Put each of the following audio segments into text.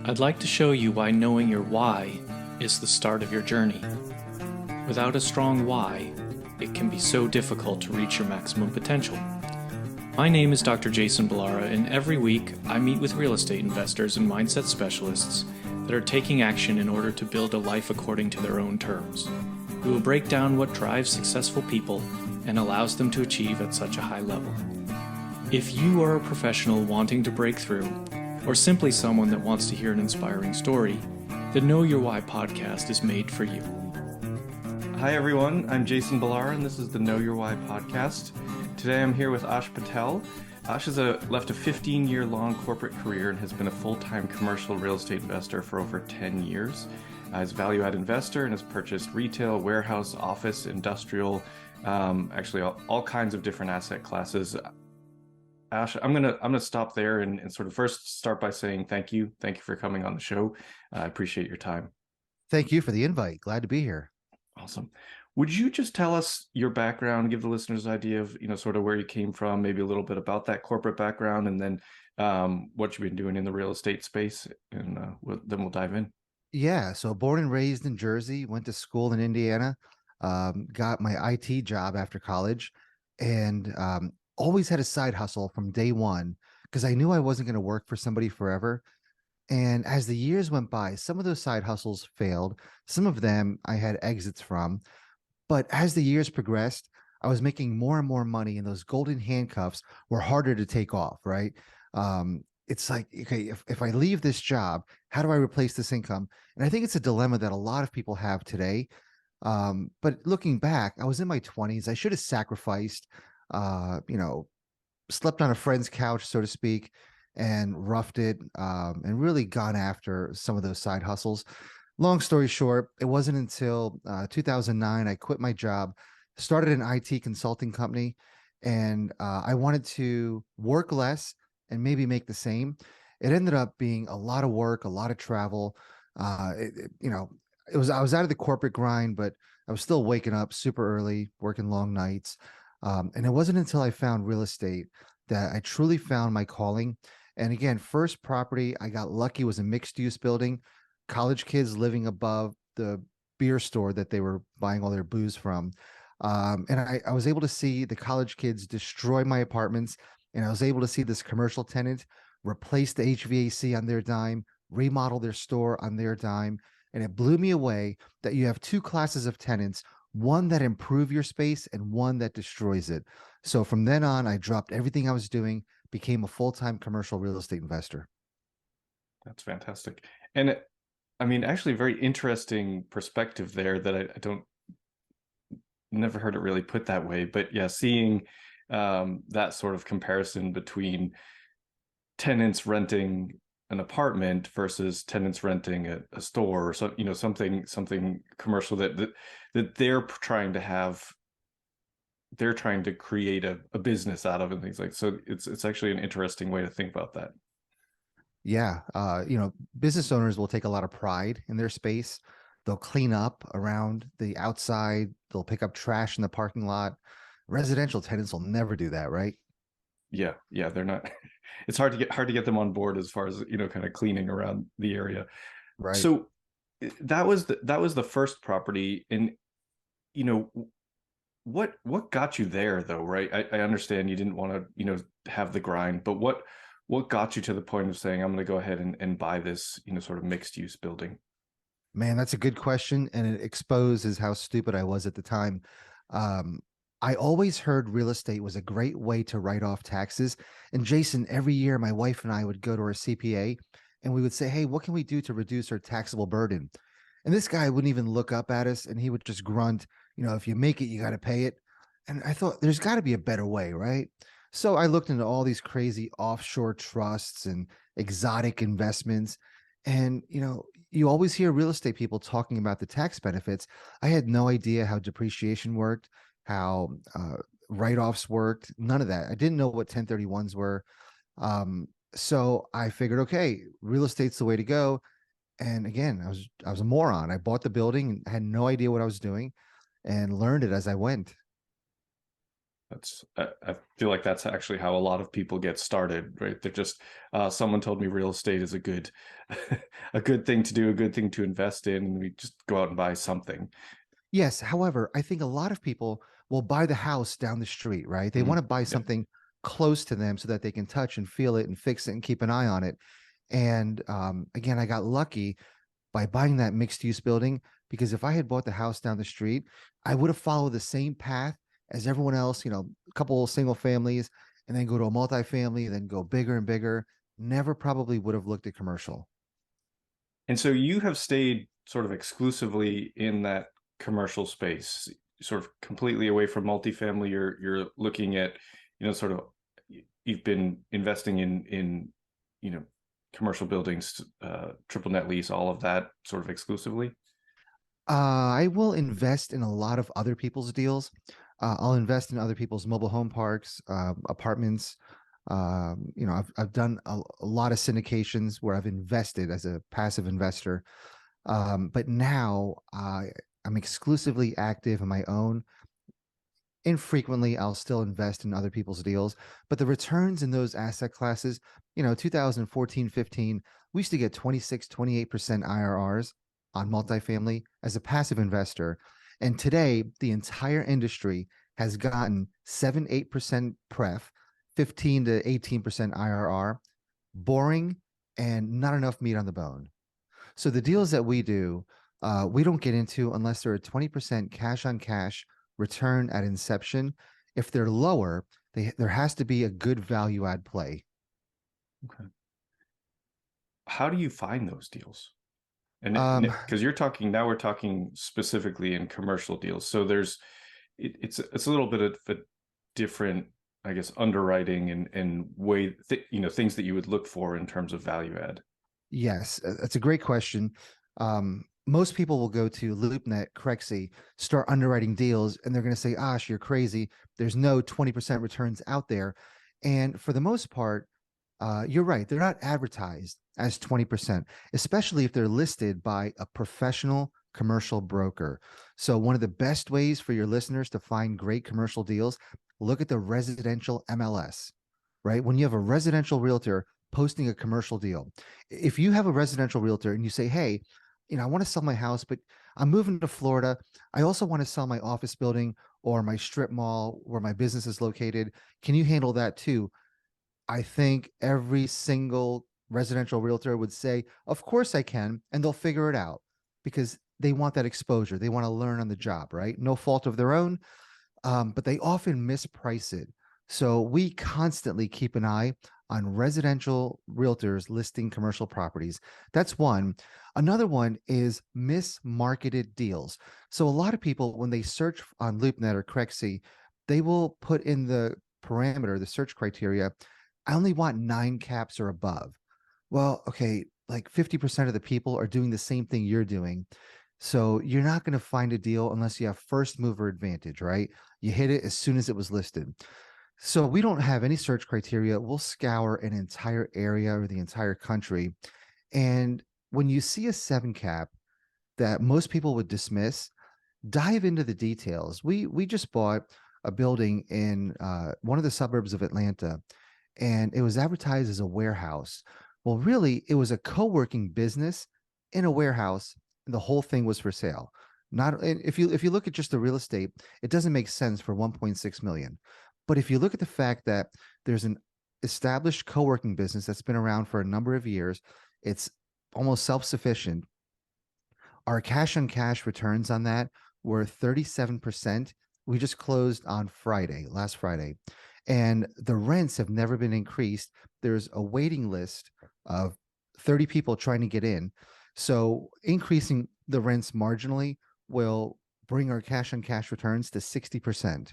I'd like to show you why knowing your why is the start of your journey. Without a strong why, it can be so difficult to reach your maximum potential. My name is Dr. Jason Balara, and every week I meet with real estate investors and mindset specialists that are taking action in order to build a life according to their own terms. We will break down what drives successful people and allows them to achieve at such a high level. If you are a professional wanting to break through, or simply someone that wants to hear an inspiring story, the Know Your Why podcast is made for you. Hi everyone, I'm Jason Balara and this is the Know Your Why podcast. Today I'm here with Ash Patel. Ash has left a 15-year-long corporate career and has been a full-time commercial real estate investor for over 10 years. He's a value-add investor and has purchased retail, warehouse, office, industrial, actually all kinds of different asset classes. Ash, I'm gonna stop there and sort of first start by saying thank you. Thank you for coming on the show. I appreciate your time. Thank you for the invite. Glad to be here. Awesome. Would you just tell us your background, give the listeners an idea of, sort of where you came from, maybe a little bit about that corporate background, and then what you've been doing in the real estate space, and then we'll dive in. Yeah. So born and raised in Jersey, went to school in Indiana, got my IT job after college, and always had a side hustle from day one because I knew I wasn't going to work for somebody forever. And as the years went by, some of those side hustles failed. Some of them I had exits from. But as the years progressed, I was making more and more money, and those golden handcuffs were harder to take off, right? It's like, okay, if I leave this job, how do I replace this income? And I think it's a dilemma that a lot of people have today. But looking back, I was in my 20s. I should have sacrificed, slept on a friend's couch, so to speak, and roughed it, and really gone after some of those side hustles. Long story short, it wasn't until 2009 I quit my job, started an IT consulting company, and I wanted to work less and maybe make the same. It ended up being a lot of work, a lot of travel. I was out of the corporate grind, but I was still waking up super early, working long nights. And it wasn't until I found real estate that I truly found my calling. And again, first property I got lucky was a mixed use building, college kids living above the beer store that they were buying all their booze from. And I was able to see the college kids destroy my apartments. And I was able to see this commercial tenant replace the HVAC on their dime, remodel their store on their dime. And it blew me away that you have two classes of tenants, one that improve your space and one that destroys it. So from then on, I dropped everything I was doing, became a full-time commercial real estate investor. That's fantastic. And actually a very interesting perspective there that I don't never heard it really put that way. But yeah, seeing that sort of comparison between tenants renting an apartment versus tenants renting a store or something commercial that they're trying to have, they're trying to create a business out of and things like so. It's actually an interesting way to think about that. Yeah. Business owners will take a lot of pride in their space. They'll clean up around the outside. They'll pick up trash in the parking lot. Residential tenants will never do that, right? Yeah, they're not. It's hard to get them on board as far as kind of cleaning around the area. Right. So that was the first property, and what got you there though, right? I understand you didn't want to have the grind, but what got you to the point of saying I'm going to go ahead and buy this sort of mixed use building? Man, that's a good question, and it exposes how stupid I was at the time. I always heard real estate was a great way to write off taxes. And Jason, every year my wife and I would go to our CPA and we would say, hey, what can we do to reduce our taxable burden? And this guy wouldn't even look up at us and he would just grunt, if you make it, you got to pay it. And I thought there's got to be a better way, right? So I looked into all these crazy offshore trusts and exotic investments. And, you always hear real estate people talking about the tax benefits. I had no idea how depreciation worked, how write-offs worked, none of that. I didn't know what 1031s were. So I figured, okay, real estate's the way to go. And again, I was a moron. I bought the building and had no idea what I was doing and learned it as I went. I feel like that's actually how a lot of people get started, right? They're just someone told me real estate is a good a good thing to do, a good thing to invest in, and we just go out and buy something. Yes. However, I think a lot of people will buy the house down the street, right? They Mhm. want to buy Yeah. something close to them so that they can touch and feel it and fix it and keep an eye on it. And again, I got lucky by buying that mixed use building, because if I had bought the house down the street, I would have followed the same path as everyone else, a couple of single families, and then go to a multifamily, then go bigger and bigger. Never probably would have looked at commercial. And so you have stayed sort of exclusively in that commercial space, sort of completely away from multifamily. You're looking at, sort of you've been investing in you know commercial buildings, triple net lease, all of that sort of exclusively. I will invest in a lot of other people's deals. I'll invest in other people's mobile home parks, apartments. I've done a lot of syndications where I've invested as a passive investor. But now I'm exclusively active in my own. Infrequently, I'll still invest in other people's deals, but the returns in those asset classes, 2014, 15, we used to get 26, 28% IRRs on multifamily as a passive investor. And today, the entire industry has gotten 7, 8% pref, 15 to 18% IRR, boring, and not enough meat on the bone. So the deals that we do, we don't get into unless they're a 20% cash on cash return at inception. If they're lower, there has to be a good value add play. Okay. How do you find those deals? And Um, because we're talking specifically in commercial deals. So it's a little bit of a different, I guess, underwriting and way, things that you would look for in terms of value add. yes, that's a great question. Most people will go to LoopNet, Crexy, start underwriting deals, and they're going to say, Ash, you're crazy. There's no 20% returns out there. And for the most part, you're right. They're not advertised as 20%, especially if they're listed by a professional commercial broker. So, one of the best ways for your listeners to find great commercial deals, look at the residential MLS, right? When you have a residential realtor posting a commercial deal, if you have a residential realtor and you say, hey, I want to sell my house, but I'm moving to Florida. I also want to sell my office building or my strip mall where my business is located. Can you handle that too? I think every single residential realtor would say, of course I can. And they'll figure it out because they want that exposure. They want to learn on the job, right? No fault of their own. But they often misprice it. So we constantly keep an eye on residential realtors listing commercial properties. That's one. Another one is mismarketed deals. So a lot of people, when they search on LoopNet or Crexy, they will put in the parameter, the search criteria, I only want 9 caps or above. Well, okay, like 50% of the people are doing the same thing you're doing. So you're not going to find a deal unless you have first mover advantage, right? You hit it as soon as it was listed. So we don't have any search criteria. We'll scour an entire area or the entire country. And when you see a 7 cap that most people would dismiss, dive into the details. We just bought a building in one of the suburbs of Atlanta, and it was advertised as a warehouse. Well, really, it was a co-working business in a warehouse, and the whole thing was for sale. Not if you look at just the real estate, it doesn't make sense for 1.6 million. But if you look at the fact that there's an established co-working business that's been around for a number of years, it's almost self-sufficient. Our cash on cash returns on that were 37%. We just closed on Friday, last Friday, and the rents have never been increased. There's a waiting list of 30 people trying to get in. So increasing the rents marginally will bring our cash on cash returns to 60%.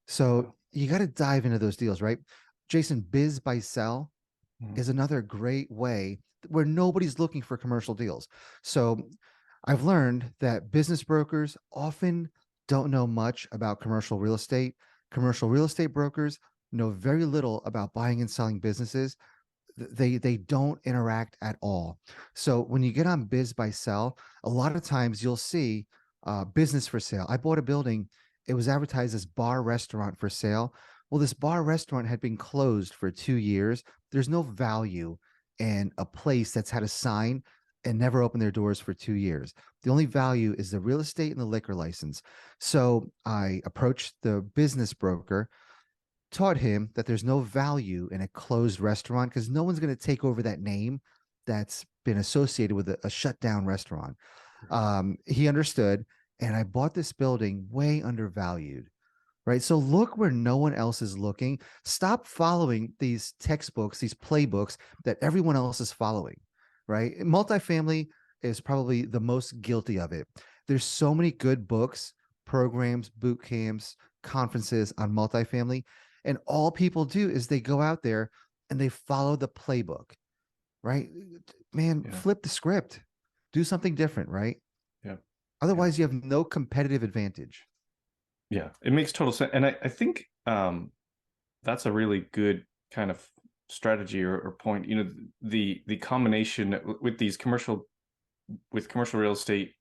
So you got to dive into those deals, right? Jason, biz by sell Mhm. is another great way where nobody's looking for commercial deals. So I've learned that business brokers often don't know much about commercial real estate. Commercial real estate brokers know very little about buying and selling businesses. They don't interact at all. So when you get on biz by sell, a lot of times you'll see business for sale. I bought a building it was advertised as bar restaurant for sale. Well, this bar restaurant had been closed for 2 years. There's no value in a place that's had a sign and never opened their doors for 2 years. The only value is the real estate and the liquor license. So I approached the business broker, taught him that there's no value in a closed restaurant because no one's going to take over that name that's been associated with a shut down restaurant. He understood, and I bought this building way undervalued. Right. So look where no one else is looking. Stop following these textbooks, these playbooks that everyone else is following. Right. Multifamily is probably the most guilty of it. There's so many good books, programs, boot camps, conferences on multifamily. And all people do is they go out there and they follow the playbook. Right. Man, Yeah. flip the script, do something different. Right. Yeah. Otherwise, you have no competitive advantage. Yeah, it makes total sense. And I think that's a really good kind of strategy or point. You know, the combination with these commercial real estate,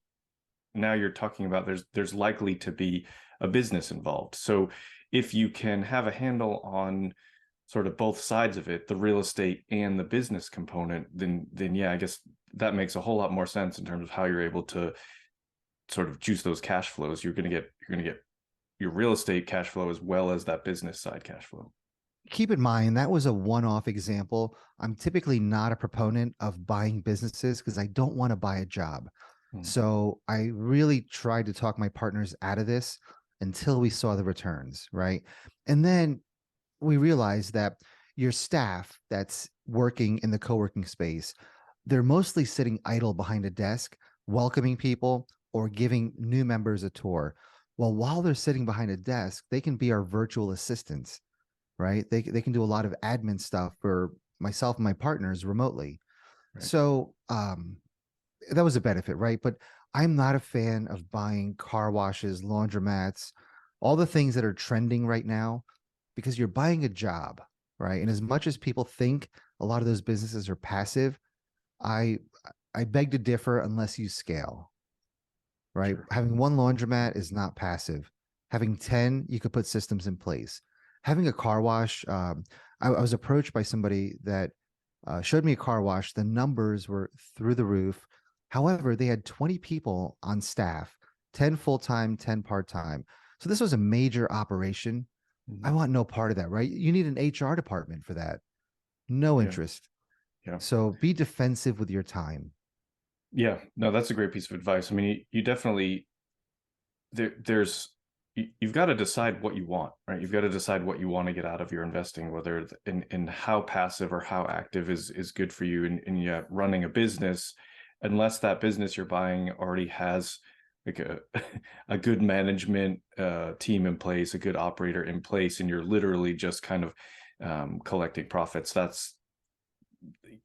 now you're talking about there's likely to be a business involved. So if you can have a handle on sort of both sides of it, the real estate and the business component, then yeah, I guess that makes a whole lot more sense in terms of how you're able to sort of juice those cash flows. You're going to get your real estate cash flow as well as that business side cash flow. Keep in mind that was a one-off example. I'm typically not a proponent of buying businesses because I don't want to buy a job. So I really tried to talk my partners out of this until we saw the returns, right? And then we realized that your staff that's working in the co-working space, they're mostly sitting idle behind a desk, welcoming people or giving new members a tour. Well, while they're sitting behind a desk, they can be our virtual assistants, right? They can do a lot of admin stuff for myself and my partners remotely. Right. So that was a benefit, right? But I'm not a fan of buying car washes, laundromats, all the things that are trending right now, because you're buying a job, right? And as much as people think a lot of those businesses are passive, I beg to differ unless you scale. Right. Sure. Having one laundromat is not passive. Having 10, you could put systems in place. Having a car wash, I was approached by somebody that showed me a car wash. The numbers were through the roof. However, they had 20 people on staff, 10 full-time, 10 part-time. So this was a major operation. I want no part of that, right? You need an HR department for that. No interest. Yeah. So be defensive with your time. Yeah, no, that's a great piece of advice. I mean, you definitely you've got to decide what you want, right? You've got to decide what you want to get out of your investing, whether in how passive or how active is good for you in yet running a business, unless that business you're buying already has like a good management team in place, a good operator in place, and you're literally just kind of collecting profits. That's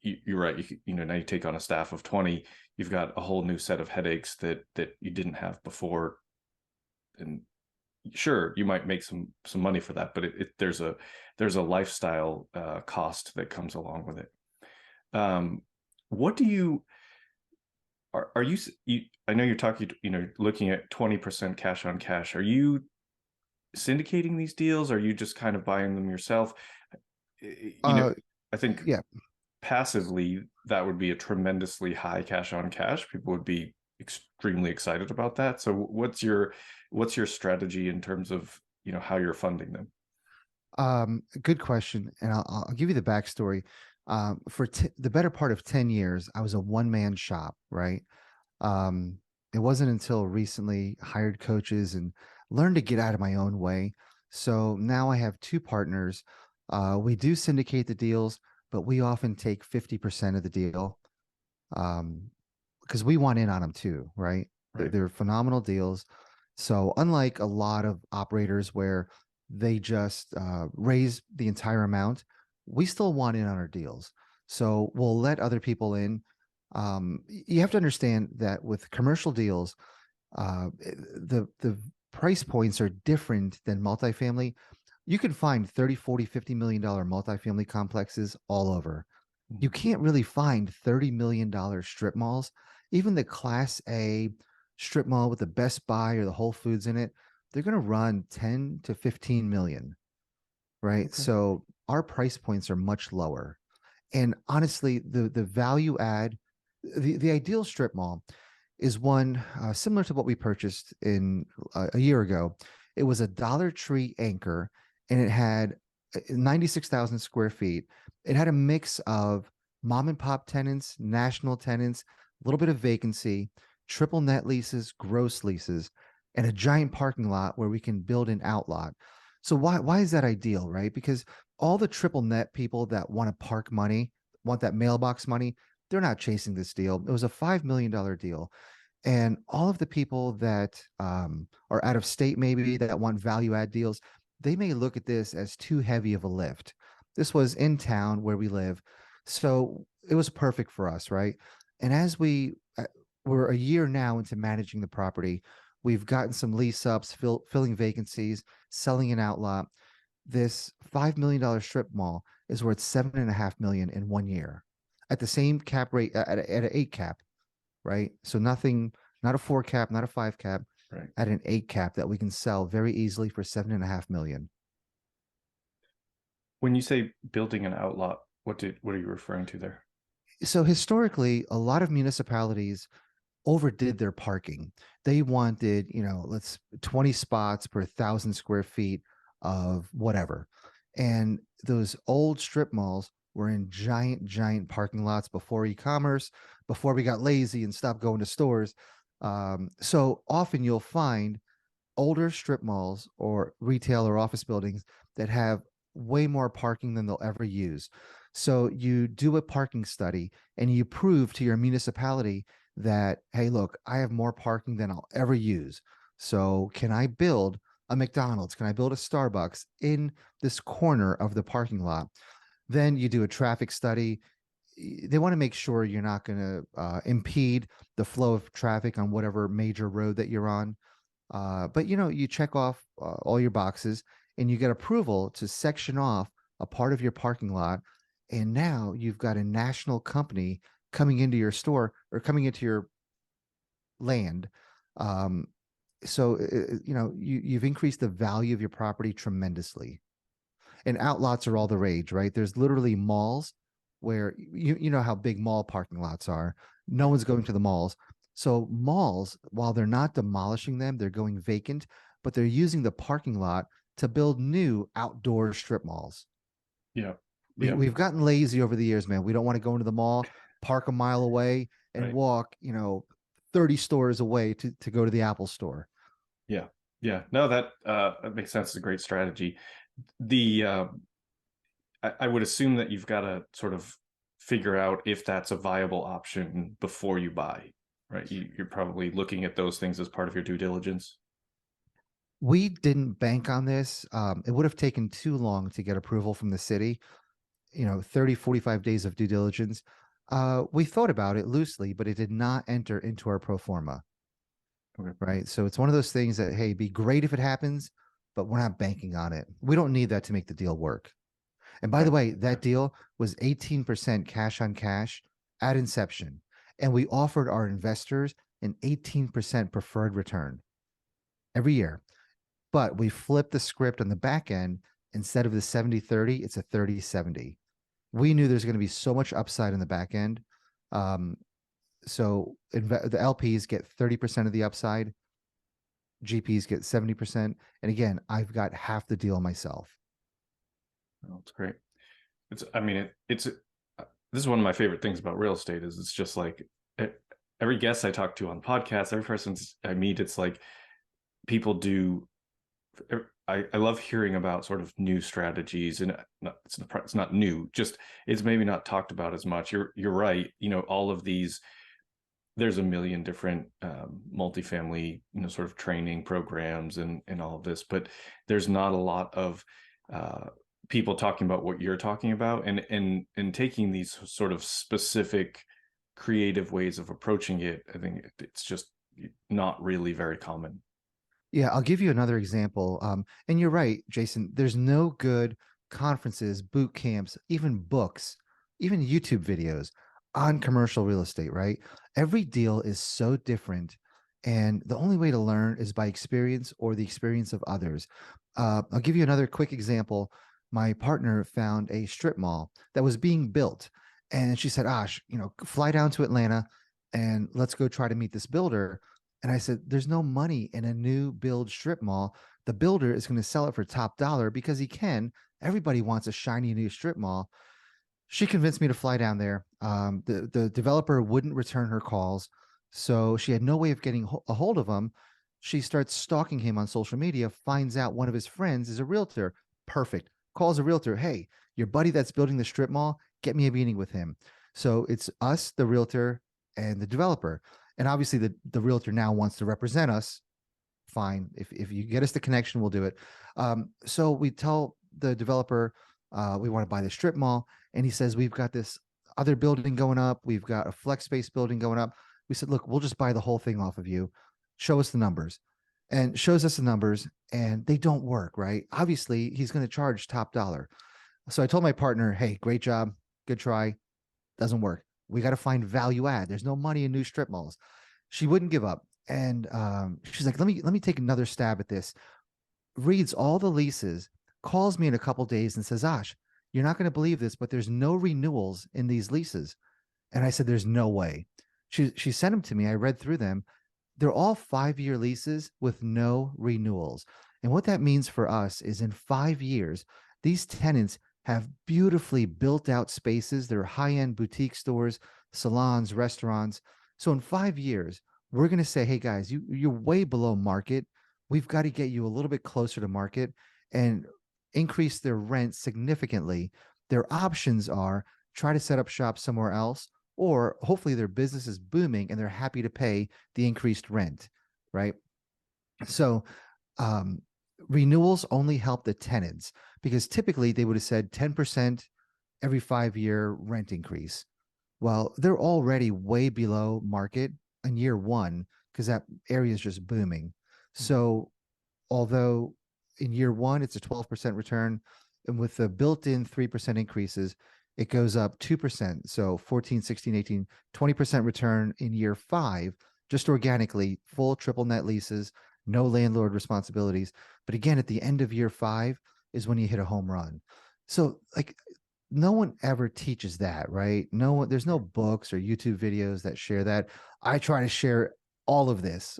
you're right. You know, now you take on a staff of 20, you've got a whole new set of headaches that you didn't have before. And sure, you might make some money for that, but there's a lifestyle cost that comes along with it. What do you are you I know you're talking, you know, looking at 20% cash on cash. Are you syndicating these deals? Are you just kind of buying them yourself? You know, I think passively that would be a tremendously high cash on cash. People would be extremely excited about that. So what's your strategy in terms of, you know, how you're funding them? Good question. And I'll give you the backstory. For the better part of 10 years, I was a one-man shop, right? It wasn't until recently hired coaches and learned to get out of my own way. So now I have two partners. We do syndicate the deals, but we often take 50% of the deal because we want in on them too, right? They're phenomenal deals. So unlike a lot of operators where they just raise the entire amount, we still want in on our deals. So we'll let other people in. You have to understand that with commercial deals, the price points are different than multifamily. You can find 30, 40, $50 million multifamily complexes all over. You can't really find $30 million strip malls. Even the Class A strip mall with the Best Buy or the Whole Foods in it, they're going to run 10 to 15 million, right? Okay. So our price points are much lower. And honestly, the value add, the ideal strip mall is one similar to what we purchased in a year ago. It was a Dollar Tree anchor, and it had 96,000 square feet. It had a mix of mom and pop tenants, national tenants, a little bit of vacancy, triple net leases, gross leases, and a giant parking lot where we can build an outlot. So why is that ideal, right? Because all the triple net people that want to park money, want that mailbox money, they're not chasing this deal. It was a $5 million deal. And all of the people that are out of state, maybe that want value add deals, they may look at this as too heavy of a lift. This was in town where we live. So it was perfect for us, right? And as we're a year now into managing the property, we've gotten some lease ups, filling vacancies, selling an outlot. This $5 million strip mall is worth 7.5 million in 1 year at the same cap rate at an 8 cap, right? So nothing, not a 4 cap, not a 5 cap, Right. at an 8 cap that we can sell very easily for 7.5 million. When you say building an outlot, what are you referring to there? So historically, a lot of municipalities overdid their parking. They wanted, let's 20 spots per 1,000 square feet of whatever. And those old strip malls were in giant parking lots before e-commerce, before we got lazy and stopped going to stores. So often you'll find older strip malls or retail or office buildings that have way more parking than they'll ever use. So you do a parking study and you prove to your municipality that, hey, look, I have more parking than I'll ever use. So can I build a McDonald's? Can I build a Starbucks in this corner of the parking lot? Then you do a traffic study. They want to make sure you're not going to impede the flow of traffic on whatever major road that you're on. But you check off all your boxes and you get approval to section off a part of your parking lot. And now you've got a national company coming into your store or coming into your land. So you've increased the value of your property tremendously. And outlots are all the rage, right? There's literally malls where you know how big mall parking lots are. No one's going to the malls. So malls, while they're not demolishing them, they're going vacant, but they're using the parking lot to build new outdoor strip malls. Yeah. We've gotten lazy over the years, man. We don't want to go into the mall, park a mile away, and Right. walk, 30 stores away to go to the Apple store. Yeah. Yeah. No, that makes sense. It's a great strategy. I would assume that you've got to sort of figure out if that's a viable option before you buy, right? You're probably looking at those things as part of your due diligence. We didn't bank on this. It would have taken too long to get approval from the city, 30, 45 days of due diligence. We thought about it loosely, but it did not enter into our pro forma. Okay. Right. So it's one of those things that, hey, be great if it happens, but we're not banking on it. We don't need that to make the deal work. And by the way, that deal was 18% cash on cash at inception. And we offered our investors an 18% preferred return every year. But we flipped the script on the back end. Instead of the 70-30, it's a 30-70. We knew there's going to be so much upside in the back end. So the LPs get 30% of the upside, GPs get 70%. And again, I've got half the deal myself. Oh, that's great. This is one of my favorite things about real estate is it's just like every guest I talk to on podcasts, every person I meet, it's like people do. I love hearing about sort of new strategies, and it's not new, just it's maybe not talked about as much. You're right. All of these, there's a million different multifamily, sort of training programs and all of this, but there's not a lot of people talking about what you're talking about and taking these sort of specific creative ways of approaching it. I think it's just not really very common. Yeah, I'll give you another example. And you're right, Jason, there's no good conferences, boot camps, even books, even YouTube videos on commercial real estate, right? Every deal is so different. And the only way to learn is by experience or the experience of others. I'll give you another quick example. My partner found a strip mall that was being built. And she said, Ash, fly down to Atlanta and let's go try to meet this builder. And I said, there's no money in a new build strip mall. The builder is going to sell it for top dollar because he can. Everybody wants a shiny new strip mall. She convinced me to fly down there. The developer wouldn't return her calls, so she had no way of getting a hold of him. She starts stalking him on social media, finds out one of his friends is a realtor. Perfect. Calls a realtor. Hey, your buddy that's building the strip mall, get me a meeting with him. So it's us, the realtor, and the developer. And obviously, the realtor now wants to represent us. Fine. If you get us the connection, we'll do it. So we tell the developer we want to buy the strip mall. And he says, we've got this other building going up. We've got a flex space building going up. We said, look, we'll just buy the whole thing off of you. Show us the numbers. And shows us the numbers, and they don't work, right? Obviously, he's going to charge top dollar. So I told my partner, hey, great job. Good try. Doesn't work. We got to find value add. There's no money in new strip malls. She wouldn't give up. And she's like, let me take another stab at this. Reads all the leases, calls me in a couple days and says, Ash, you're not going to believe this, but there's no renewals in these leases. And I said, there's no way. She sent them to me. I read through them. They're all 5-year leases with no renewals. And what that means for us is in 5 years, these tenants have beautifully built out spaces. They're high-end boutique stores, salons, restaurants. So in 5 years, we're going to say, hey guys, you're way below market. We've got to get you a little bit closer to market and increase their rent significantly. Their options are try to set up shop somewhere else, or hopefully their business is booming and they're happy to pay the increased rent, right? So renewals only help the tenants because typically they would have said 10% every 5-year rent increase. Well, they're already way below market in year one because that area is just booming. So although in year one it's a 12% return, and with the built-in 3% increases, it goes up 2%. So 14, 16, 18, 20% return in year 5, just organically, full triple net leases, no landlord responsibilities. But again, at the end of year 5 is when you hit a home run. So like no one ever teaches that, right? No one, there's no books or YouTube videos that share that. I try to share all of this.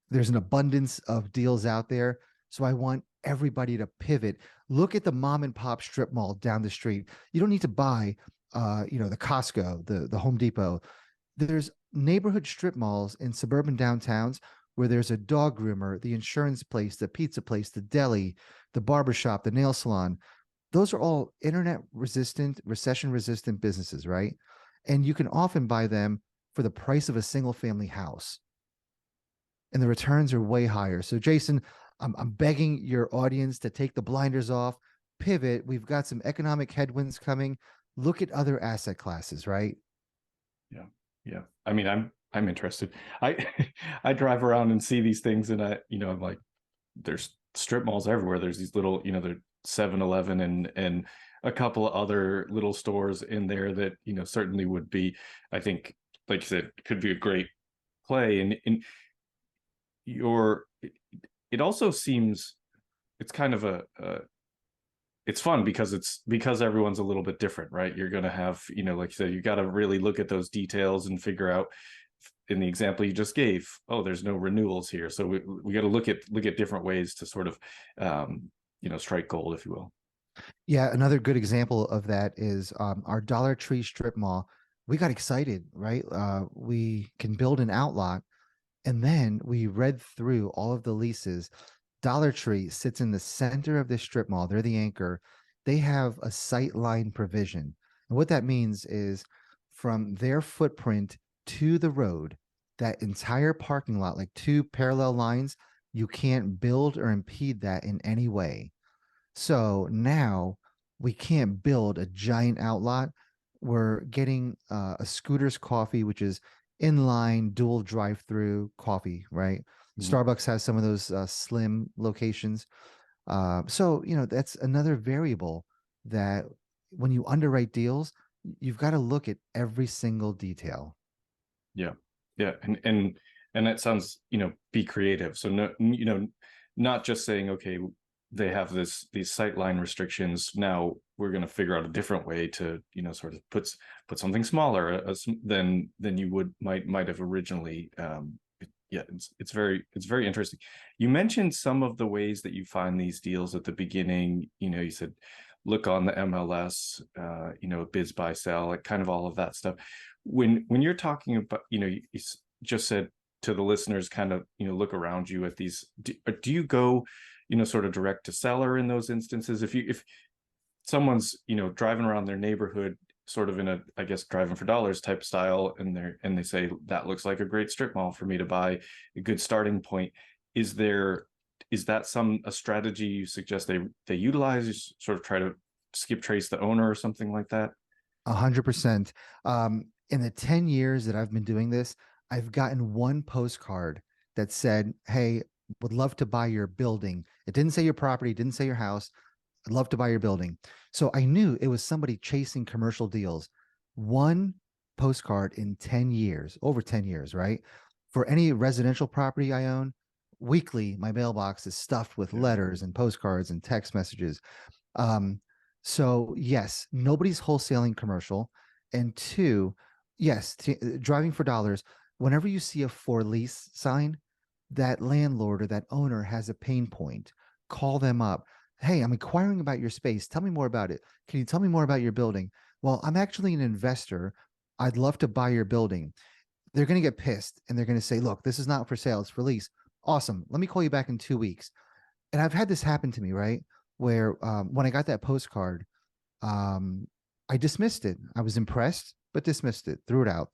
There's an abundance of deals out there. So I want everybody to pivot. Look at the mom and pop strip mall down the street. You don't need to buy, the Costco, the Home Depot. There's neighborhood strip malls in suburban downtowns where there's a dog groomer, the insurance place, the pizza place, the deli, the barbershop, the nail salon. Those are all internet resistant, recession resistant businesses, right? And you can often buy them for the price of a single family house. And the returns are way higher. So Jason, I'm begging your audience to take the blinders off, pivot. We've got some economic headwinds coming. Look at other asset classes, right? Yeah. Yeah. I mean, I'm interested. I I drive around and see these things and I'm like, there's strip malls everywhere. There's these little, the 7-Eleven and a couple of other little stores in there that, certainly would be, I think, like you said, could be a great play. And it also seems it's kind of it's fun because everyone's a little bit different, right? You're going to have, like you said, you got to really look at those details and figure out in the example you just gave, oh, there's no renewals here. So we got to look at different ways to sort of, strike gold, if you will. Yeah. Another good example of that is our Dollar Tree strip mall. We got excited, right? We can build an outlot. And then we read through all of the leases. Dollar Tree sits in the center of this strip mall. They're the anchor. They have a sight line provision. And what that means is from their footprint to the road, that entire parking lot, like 2 parallel lines, you can't build or impede that in any way. So now we can't build a giant outlot. We're getting a Scooter's Coffee, which is inline dual drive-through coffee, right? Mhm. Starbucks has some of those slim locations. So, that's another variable that when you underwrite deals, you've got to look at every single detail. Yeah. Yeah. And that sounds, be creative. So no, not just saying, okay, they have these sightline restrictions. Now we're going to figure out a different way to, sort of put something smaller than you might have originally. Yeah, it's very interesting. You mentioned some of the ways that you find these deals at the beginning. You said look on the MLS, bids, buy, sell, like kind of all of that stuff. When you're talking about, you just said to the listeners, kind of, look around you at these. Do you go, sort of direct to seller in those instances? If someone's, driving around their neighborhood, sort of in a, I guess, driving for dollars type style, and they say that looks like a great strip mall for me to buy, a good starting point. Is that a strategy you suggest they utilize, sort of try to skip trace the owner or something like that? 100%. In the 10 years that I've been doing this, I've gotten one postcard that said, "Hey, would love to buy your building." It didn't say your property, didn't say your house. "I'd love to buy your building." So I knew it was somebody chasing commercial deals. One postcard in 10 years, over 10 years, right? For any residential property I own, weekly, my mailbox is stuffed with letters and postcards and text messages. Um, so yes, nobody's wholesaling commercial. And two, yes, driving for dollars. Whenever you see a for lease sign, that landlord or that owner has a pain point. Call them up. "Hey, I'm inquiring about your space. Tell me more about it. Can you tell me more about your building?" "Well, I'm actually an investor. I'd love to buy your building." They're going to get pissed and they're going to say, "Look, this is not for sale. It's for lease." "Awesome. Let me call you back in 2 weeks." And I've had this happen to me, right? Where when I got that postcard, um, I dismissed it. I was impressed, but dismissed it, threw it out.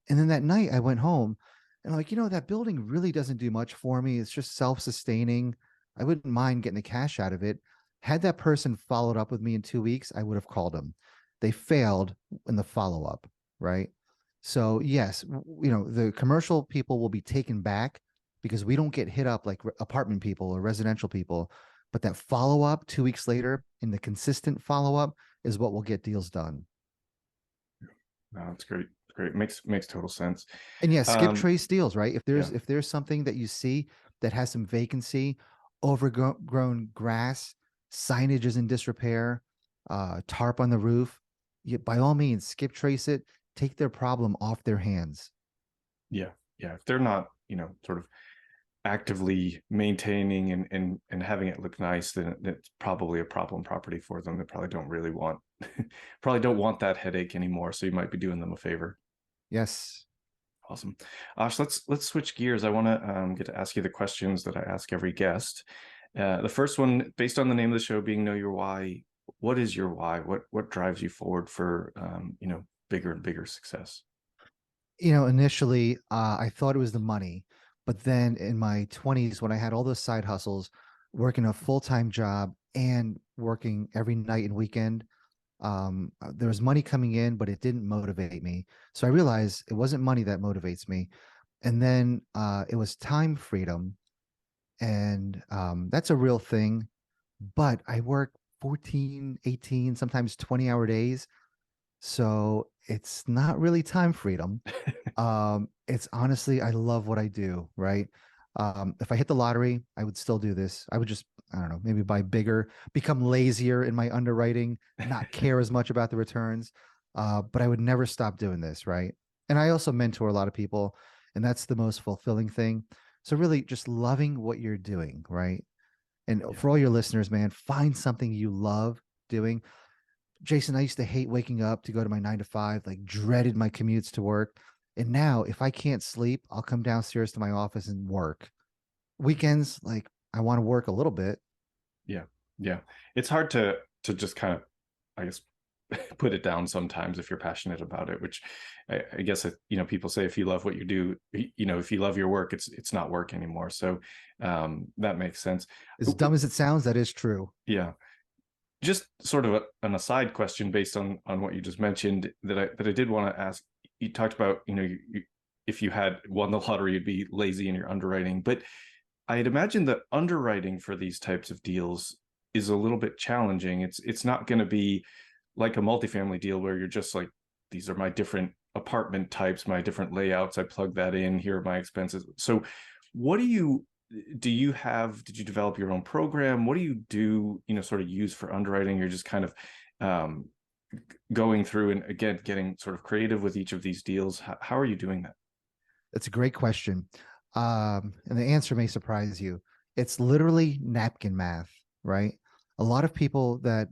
And then that night I went home and I'm like, that building really doesn't do much for me. It's just self-sustaining. I wouldn't mind getting the cash out of it. Had that person followed up with me in 2 weeks, I would have called them. They failed in the follow-up, right? So yes, the commercial people will be taken back because we don't get hit up like apartment people or residential people. But that follow-up 2 weeks later in the consistent follow-up is what will get deals done. No, that's great. Great. Makes total sense. And yeah, skip trace deals, right? Yeah. If there's something that you see that has some vacancy, overgrown grass, signage is in disrepair, tarp on the roof, by all means, skip trace it, take their problem off their hands. Yeah. If they're not, sort of actively maintaining and having it look nice, then it's probably a problem property for them. They probably don't really want that headache anymore. So you might be doing them a favor. Yes. Awesome. Ash, let's switch gears. I want to get to ask you the questions that I ask every guest. The first one, based on the name of the show being Know Your Why, what is your why? What drives you forward for bigger and bigger success? Initially, I thought it was the money, but then in my 20s, when I had all those side hustles, working a full-time job and working every night and weekend, there was money coming in, but it didn't motivate me. So I realized it wasn't money that motivates me. And then it was time freedom. And that's a real thing. But I work 14, 18, sometimes 20-hour days. So it's not really time freedom. It's honestly, I love what I do, right? If I hit the lottery, I would still do this. I would just, I don't know, maybe buy bigger, become lazier in my underwriting, not care as much about the returns. But I would never stop doing this, right? And I also mentor a lot of people, and that's the most fulfilling thing. So really just loving what you're doing, right? And for all your listeners, man, find something you love doing. Jason, I used to hate waking up to go to my 9 to 5, like dreaded my commutes to work. And now if I can't sleep, I'll come downstairs to my office and work. Weekends, like I want to work a little bit. Yeah. It's hard to just kind of, I guess, put it down sometimes if you're passionate about it, which I guess, people say if you love what you do, if you love your work, it's not work anymore. So that makes sense. As dumb as it sounds, that is true. Yeah. Just sort of an aside question based on what you just mentioned that I did want to ask. You talked about, if you had won the lottery, you'd be lazy in your underwriting, but I'd imagine that underwriting for these types of deals is a little bit challenging. It's not going to be like a multifamily deal where you're just like, these are my different apartment types, my different layouts. I plug that in. Here are my expenses. So what did you develop your own program? What do you do, sort of use for underwriting? You're just kind of going through and again, getting sort of creative with each of these deals. How are you doing that? That's a great question. And the answer may surprise you. It's literally napkin math, right? A lot of people that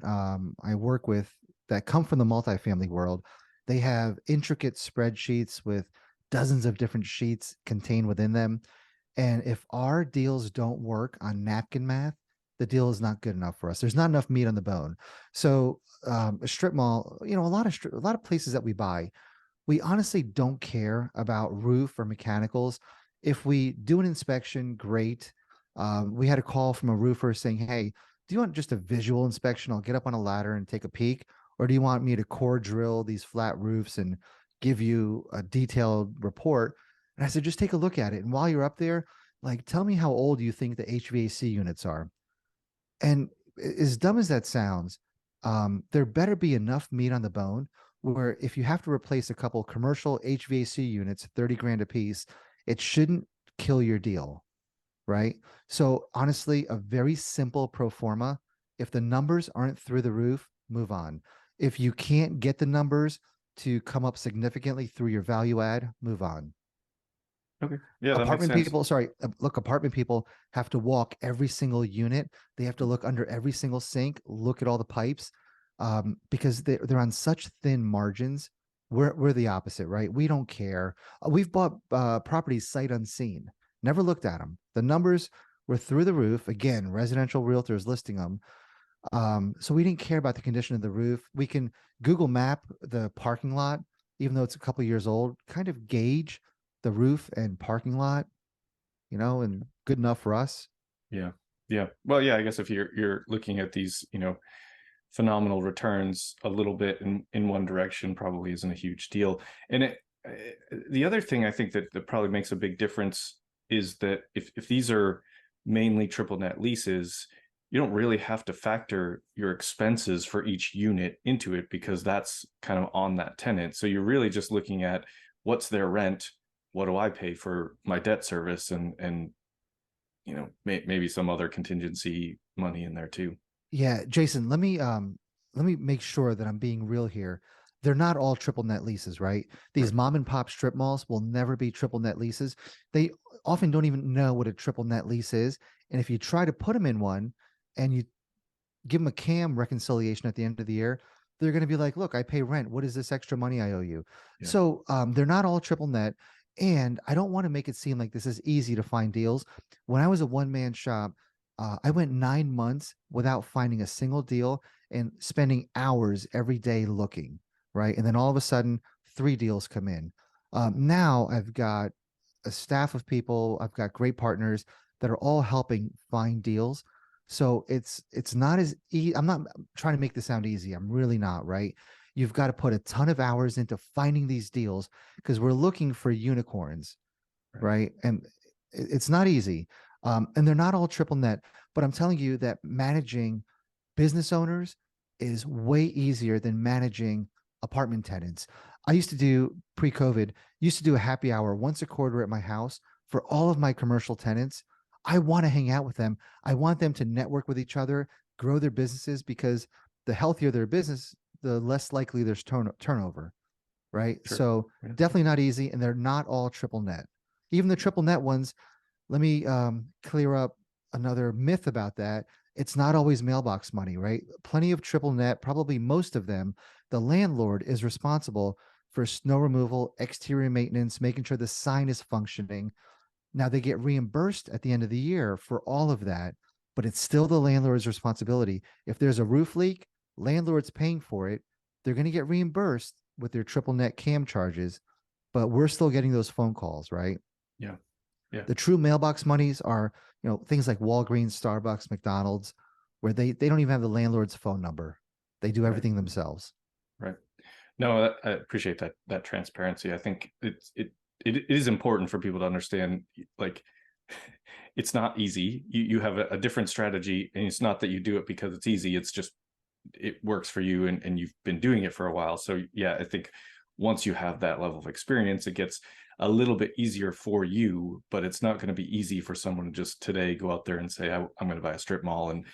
I work with that come from the multifamily world, they have intricate spreadsheets with dozens of different sheets contained within them. And if our deals don't work on napkin math, the deal is not good enough for us. There's not enough meat on the bone. So a strip mall, a lot of places that we buy, we honestly don't care about roof or mechanicals. If we do an inspection, great. We had a call from a roofer saying, "Hey, do you want just a visual inspection? I'll get up on a ladder and take a peek, or do you want me to core drill these flat roofs and give you a detailed report?" And I said, "Just take a look at it. And while you're up there, like, tell me how old you think the HVAC units are." And as dumb as that sounds, there better be enough meat on the bone where if you have to replace a couple commercial HVAC units, 30 grand a piece, it shouldn't kill your deal, right? So honestly, a very simple pro forma. If the numbers aren't through the roof, move on. If you can't get the numbers to come up significantly through your value add, move on. Okay. Yeah, that makes sense. Apartment people have to walk every single unit. They have to look under every single sink, look at all the pipes, because they're on such thin margins. We're the opposite, right? We don't care. We've bought properties sight unseen, never looked at them. The numbers were through the roof. Again, residential realtors listing them. So we didn't care about the condition of the roof. We can Google map the parking lot, even though it's a couple years old, kind of gauge the roof and parking lot, and good enough for us. Yeah. Yeah. Well, yeah, I guess if you're looking at these, phenomenal returns, a little bit in one direction probably isn't a huge deal. And the other thing I think that probably makes a big difference is that if these are mainly triple net leases, you don't really have to factor your expenses for each unit into it because that's kind of on that tenant. So you're really just looking at what's their rent, what do I pay for my debt service, and maybe some other contingency money in there too. Yeah, Jason, let me make sure that I'm being real here. They're not all triple net leases, right? These Right. mom and pop strip malls will never be triple net leases. They often don't even know what a triple net lease is. And if you try to put them in one and you give them a CAM reconciliation at the end of the year, they're going to be like, "Look, I pay rent. What is this extra money I owe you?" Yeah. So they're not all triple net. And I don't want to make it seem like this is easy to find deals. When I was a one-man shop, I went 9 months without finding a single deal and spending hours every day looking, right? And then all of a sudden, 3 deals come in. Now I've got a staff of people. I've got great partners that are all helping find deals. So it's not as I'm not trying to make this sound easy. I'm really not, right? You've got to put a ton of hours into finding these deals because we're looking for unicorns, right? And it's not easy. And they're not all triple net, but I'm telling you that managing business owners is way easier than managing apartment tenants. I used to do pre-COVID, used to do a happy hour once a quarter at my house for all of my commercial tenants. I want to hang out with them. I want them to network with each other, grow their businesses because the healthier their business, the less likely there's turnover, right? Sure. So Yeah. definitely not easy. And they're not all triple net. Even the triple net ones, let me clear up another myth about that. It's not always mailbox money, right? Plenty of triple net, probably most of them, the landlord is responsible for snow removal, exterior maintenance, making sure the sign is functioning. Now they get reimbursed at the end of the year for all of that, but it's still the landlord's responsibility. If there's a roof leak, landlord's paying for it. They're going to get reimbursed with their triple net CAM charges, but we're still getting those phone calls, right? Yeah. Yeah. The true mailbox monies are, things like Walgreens, Starbucks, McDonald's, where they don't even have the landlord's phone number. They do everything themselves. Right. No, I appreciate that transparency. I think it is important for people to understand, like, it's not easy. You have a different strategy, and it's not that you do it because it's easy. It's just it works for you, and you've been doing it for a while. So yeah, I think once you have that level of experience, it gets a little bit easier for you, but it's not going to be easy for someone to just today go out there and say, I'm going to buy a strip mall, and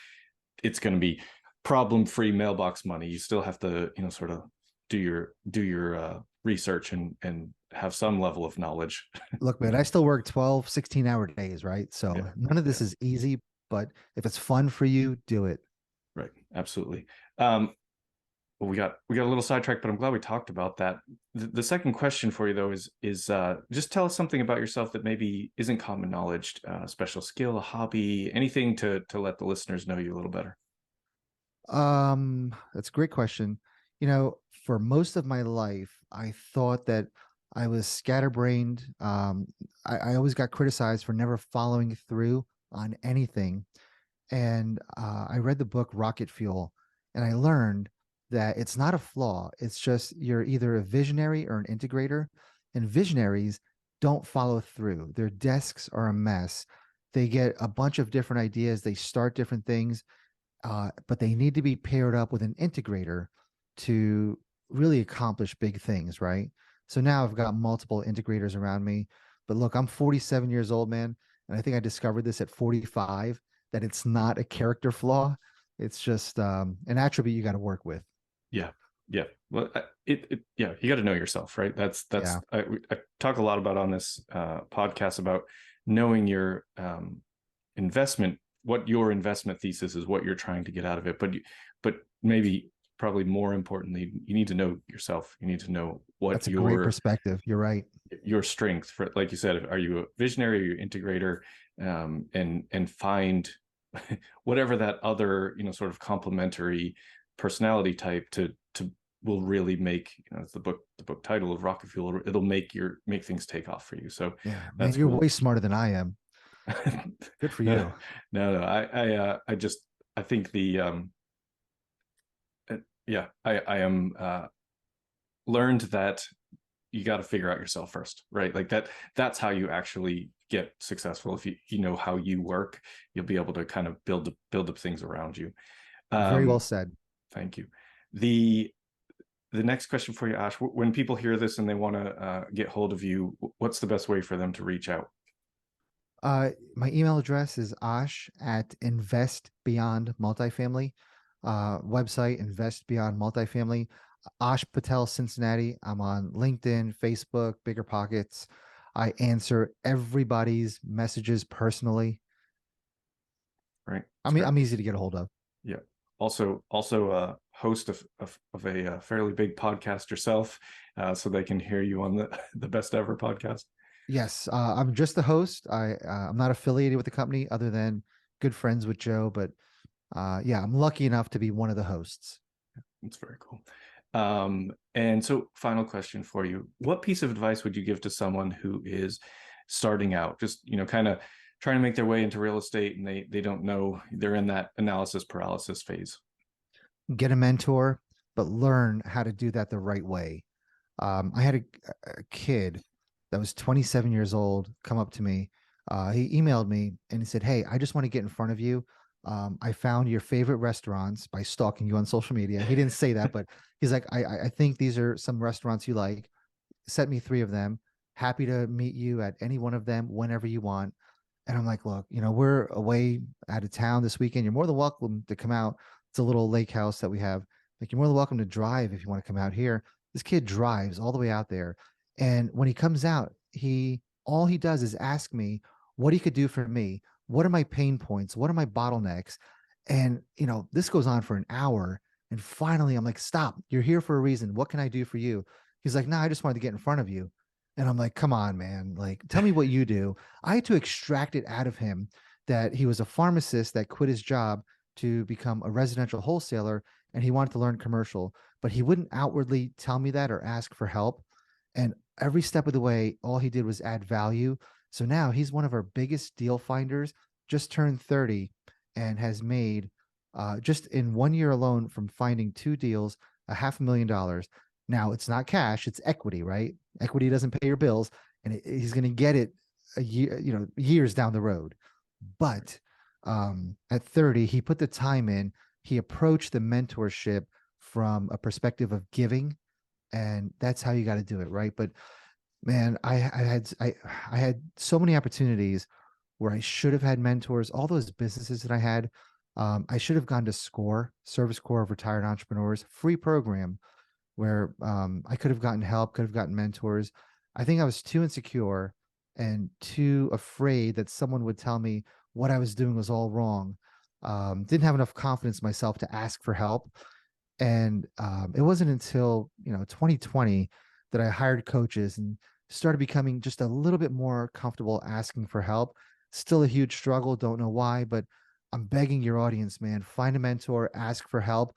it's going to be problem-free mailbox money. You still have to, sort of do your research and have some level of knowledge. Look, man, I still work 12, 16-hour days, right? So Yeah, none of this is easy, but if it's fun for you, do it. right. Absolutely. Well, we got a little sidetracked, but I'm glad we talked about that. The second question for you, though, is just tell us something about yourself that maybe isn't common knowledge, special skill, a hobby, anything to let the listeners know you a little better. That's a great question. For most of my life, I thought that I was scatterbrained. I always got criticized for never following through on anything. And I read the book Rocket Fuel, and I learned that it's not a flaw. It's just you're either a visionary or an integrator, and visionaries don't follow through. Their desks are a mess. They get a bunch of different ideas. They start different things, but they need to be paired up with an integrator to really accomplish big things, right? So now I've got multiple integrators around me. But look, I'm 47 years old, man. And I think I discovered this at 45, that it's not a character flaw. It's just an attribute you got to work with. Yeah. Yeah. Well, yeah, you got to know yourself, right? That's, Yeah. I talk a lot about on this podcast about knowing your investment, what your investment thesis is, what you're trying to get out of it. But maybe probably more importantly, you need to know yourself. You need to know what That's a great perspective. You're right. Your strength, for, like you said, are you a visionary or you integrator, and find whatever that other, sort of complementary personality type to will really make, it's the book title of Rocket Fuel. It'll make things take off for you. So Yeah, man, that's you're cool. way smarter than I am. Good for you. No. I think I am learned that you got to figure out yourself first, right? Like that's how you actually get successful. If you know how you work, you'll be able to kind of build up things around you. Very well said. Thank you. The next question for you, Ash, when people hear this and they want to get hold of you, what's the best way for them to reach out? My email address is Ash at Invest Beyond Multifamily. Website Invest Beyond Multifamily. Ash Patel, Cincinnati. I'm on LinkedIn, Facebook, Bigger Pockets. I answer everybody's messages personally. Right. I'm easy to get a hold of. Yeah. Also a host of a fairly big podcast yourself, so they can hear you on the Best Ever podcast. Yes, I'm just the host. I'm not affiliated with the company other than good friends with Joe, but yeah, I'm lucky enough to be one of the hosts. That's very cool. And so final question for you. What piece of advice would you give to someone who is starting out, just, kind of trying to make their way into real estate, and they don't know, they're in that analysis paralysis phase? Get a mentor, but learn how to do that the right way. I had a kid that was 27 years old come up to me. He emailed me and he said, "Hey, I just want to get in front of you. I found your favorite restaurants by stalking you on social media." He didn't say that, but he's like, I think these are some restaurants you like. Sent me 3 of them. Happy to meet you at any one of them whenever you want. And I'm like, look, we're away out of town this weekend. You're more than welcome to come out. It's a little lake house that we have. Like, you're more than welcome to drive if you want to come out here. This kid drives all the way out there. And when he comes out, all he does is ask me what he could do for me. What are my pain points? What are my bottlenecks? And, this goes on for an hour. And finally, I'm like, stop, you're here for a reason. What can I do for you? He's like, I just wanted to get in front of you. And I'm like, come on, man. Like, tell me what you do. I had to extract it out of him that he was a pharmacist that quit his job to become a residential wholesaler, and he wanted to learn commercial, but he wouldn't outwardly tell me that or ask for help. And every step of the way, all he did was add value. So now he's one of our biggest deal finders, just turned 30, and has made just in 1 year alone from finding 2 deals, $500,000. Now, it's not cash, it's equity, right? Equity doesn't pay your bills, and he's going to get it a year, years down the road. But at 30, he put the time in. He approached the mentorship from a perspective of giving, and that's how you got to do it, right? But man, I had so many opportunities where I should have had mentors. All those businesses that I had, I should have gone to SCORE, Service Corps of Retired Entrepreneurs, free program where I could have gotten help, could have gotten mentors. I think I was too insecure and too afraid that someone would tell me what I was doing was all wrong. Didn't have enough confidence myself to ask for help. And it wasn't until 2020 that I hired coaches and started becoming just a little bit more comfortable asking for help. Still a huge struggle, don't know why, but I'm begging your audience, man, find a mentor, ask for help.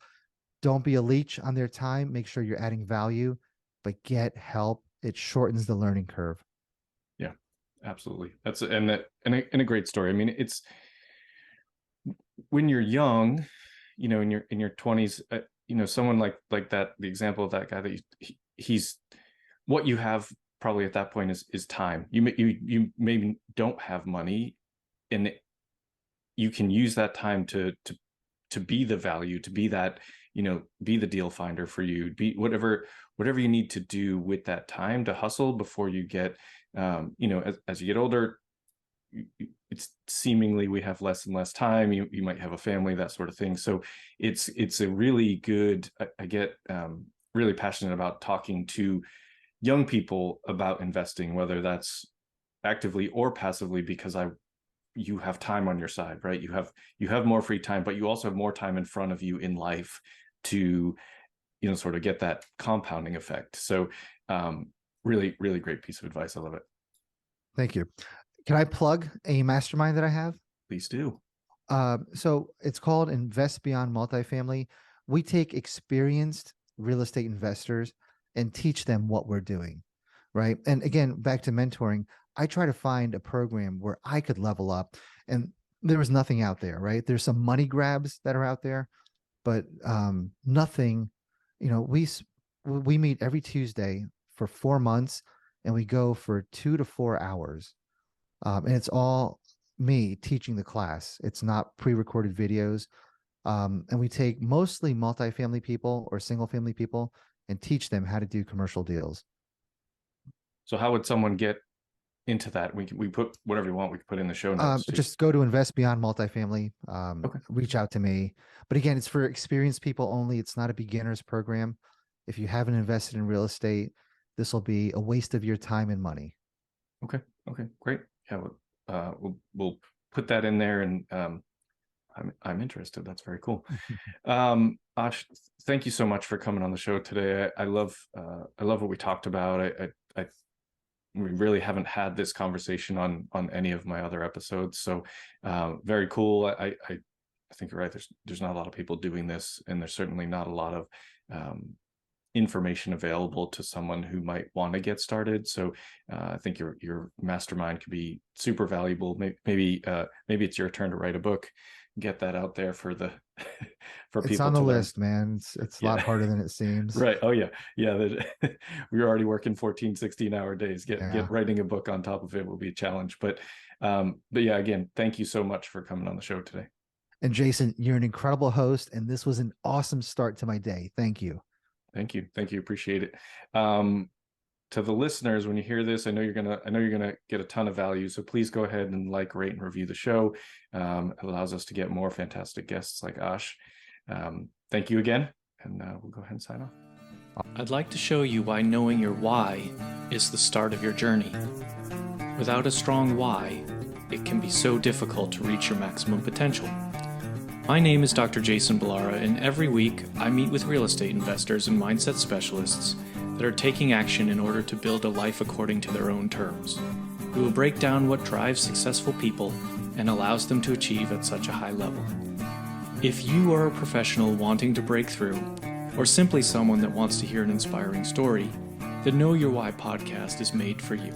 Don't be a leech on their time. Make sure you're adding value, but get help. It shortens the learning curve. Yeah, absolutely. That's and a great story. I mean, it's when you're young, in your 20s, someone like that, the example of that guy that he's what you have probably at that point is time. You maybe don't have money, and you can use that time to be the value, to be that, be the deal finder for you, be whatever you need to do with that time to hustle before you get, as you get older, it's seemingly we have less and less time. You might have a family, that sort of thing. So it's a really good, I get really passionate about talking to young people about investing, whether that's actively or passively, because you have time on your side, right? You have more free time, but you also have more time in front of you in life to, sort of get that compounding effect. So really, really great piece of advice. I love it. Thank you. Can I plug a mastermind that I have? Please do. So it's called Invest Beyond Multifamily. We take experienced real estate investors and teach them what we're doing, right? And again, back to mentoring, I try to find a program where I could level up, and there was nothing out there, right? There's some money grabs that are out there, but nothing. We meet every Tuesday for 4 months, and we go for 2 to 4 hours. And it's all me teaching the class. It's not pre-recorded videos. And we take mostly multifamily people or single family people and teach them how to do commercial deals. So how would someone get into that? We put whatever you want, we can put in the show notes. Just go to Invest Beyond Multifamily. Okay. Reach out to me. But again, it's for experienced people only. It's not a beginner's program. If you haven't invested in real estate, this will be a waste of your time and money. Okay, great. Yeah, we'll put that in there, and I'm interested. That's very cool. Ash, thank you so much for coming on the show today. I love what we talked about. We really haven't had this conversation on any of my other episodes, so very cool. I think you're right. There's not a lot of people doing this, and there's certainly not a lot of information available to someone who might want to get started. So I think your mastermind could be super valuable. Maybe it's your turn to write a book, get that out there for people. It's on the list, man. It's a lot harder than it seems. Right. Oh yeah. We're already working 14, 16-hour days. Get writing a book on top of it will be a challenge. But yeah, again, thank you so much for coming on the show today. And Jason, you're an incredible host, and this was an awesome start to my day. Thank you. Thank you. Appreciate it. To the listeners, when you hear this, I know you're gonna get a ton of value. So please go ahead and like, rate, and review the show. It allows us to get more fantastic guests like Ash. Thank you again, and we'll go ahead and sign off. I'd like to show you why knowing your why is the start of your journey. Without a strong why, it can be so difficult to reach your maximum potential. My name is Dr. Jason Balara, and every week I meet with real estate investors and mindset specialists that are taking action in order to build a life according to their own terms. We will break down what drives successful people and allows them to achieve at such a high level. If you are a professional wanting to break through, or simply someone that wants to hear an inspiring story, the Know Your Why podcast is made for you.